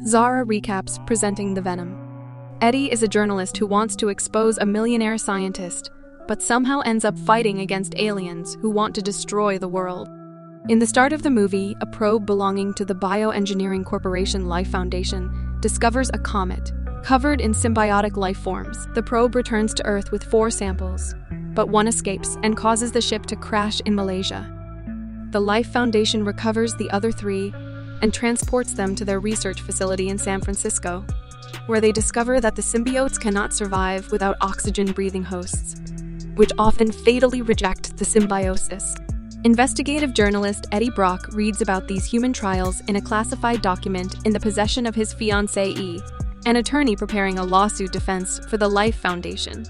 Zara recaps presenting the venom. Eddie is a journalist who wants to expose a millionaire scientist, but somehow ends up fighting against aliens who want to destroy the world. In the start of the movie, a probe belonging to the Bioengineering Corporation Life Foundation discovers a comet covered in symbiotic life forms. The probe returns to Earth with 4 samples, but one escapes and causes the ship to crash in Malaysia. The Life Foundation recovers the other 3 and transports them to their research facility in San Francisco, where they discover that the symbiotes cannot survive without oxygen-breathing hosts, which often fatally reject the symbiosis. Investigative journalist Eddie Brock reads about these human trials in a classified document in the possession of his fiancée, an attorney preparing a lawsuit defense for the Life Foundation.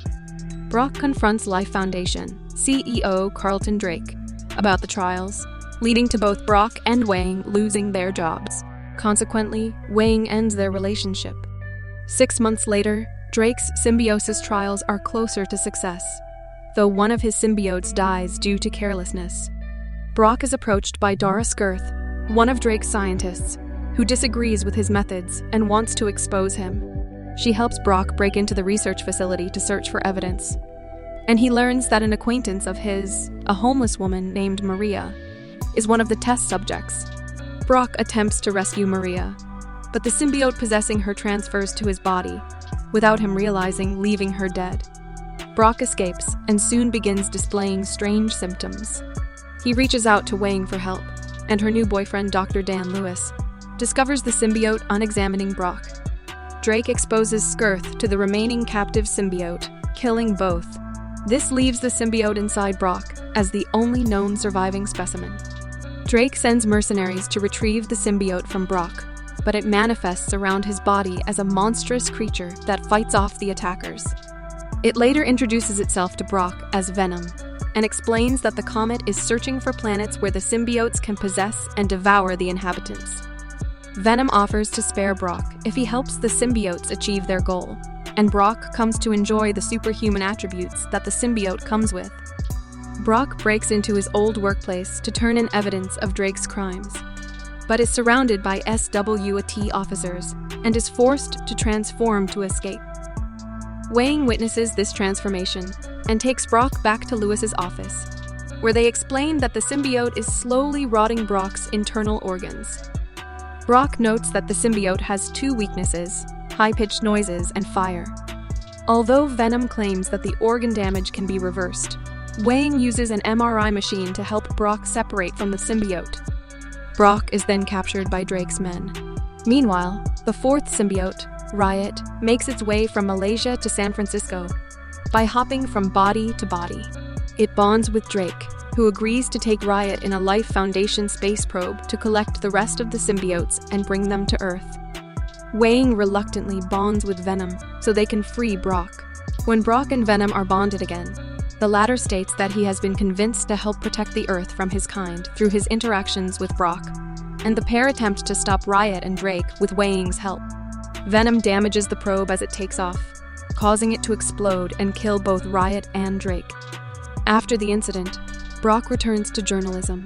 Brock confronts Life Foundation CEO Carlton Drake about the trials, leading to both Brock and Wang losing their jobs. Consequently, Wang ends their relationship. 6 months later, Drake's symbiosis trials are closer to success, though one of his symbiotes dies due to carelessness. Brock is approached by Dara Skirth, one of Drake's scientists, who disagrees with his methods and wants to expose him. She helps Brock break into the research facility to search for evidence, and he learns that an acquaintance of his, a homeless woman named Maria, is one of the test subjects. Brock attempts to rescue Maria, but the symbiote possessing her transfers to his body, without him realizing, leaving her dead. Brock escapes and soon begins displaying strange symptoms. He reaches out to Wang for help, and her new boyfriend, Dr. Dan Lewis, discovers the symbiote on examining Brock. Drake exposes Skirth to the remaining captive symbiote, killing both. This leaves the symbiote inside Brock as the only known surviving specimen. Drake sends mercenaries to retrieve the symbiote from Brock, but it manifests around his body as a monstrous creature that fights off the attackers. It later introduces itself to Brock as Venom, and explains that the comet is searching for planets where the symbiotes can possess and devour the inhabitants. Venom offers to spare Brock if he helps the symbiotes achieve their goal, and Brock comes to enjoy the superhuman attributes that the symbiote comes with. Brock breaks into his old workplace to turn in evidence of Drake's crimes, but is surrounded by SWAT officers and is forced to transform to escape. Wang witnesses this transformation and takes Brock back to Lewis's office, where they explain that the symbiote is slowly rotting Brock's internal organs. Brock notes that the symbiote has 2 weaknesses: high-pitched noises and fire. Although Venom claims that the organ damage can be reversed, Wang uses an MRI machine to help Brock separate from the symbiote. Brock is then captured by Drake's men. Meanwhile, the 4th symbiote, Riot, makes its way from Malaysia to San Francisco by hopping from body to body. It bonds with Drake, who agrees to take Riot in a Life Foundation space probe to collect the rest of the symbiotes and bring them to Earth. Wang reluctantly bonds with Venom so they can free Brock. When Brock and Venom are bonded again, the latter states that he has been convinced to help protect the Earth from his kind through his interactions with Brock, and the pair attempt to stop Riot and Drake with Wang's help. Venom damages the probe as it takes off, causing it to explode and kill both Riot and Drake. After the incident, Brock returns to journalism,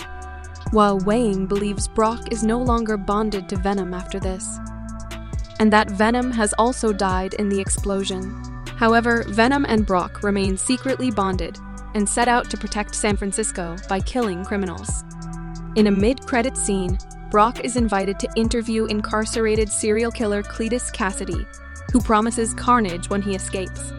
while Wang believes Brock is no longer bonded to Venom after this, and that Venom has also died in the explosion. However, Venom and Brock remain secretly bonded and set out to protect San Francisco by killing criminals. In a mid-credit scene, Brock is invited to interview incarcerated serial killer Cletus Cassidy, who promises carnage when he escapes.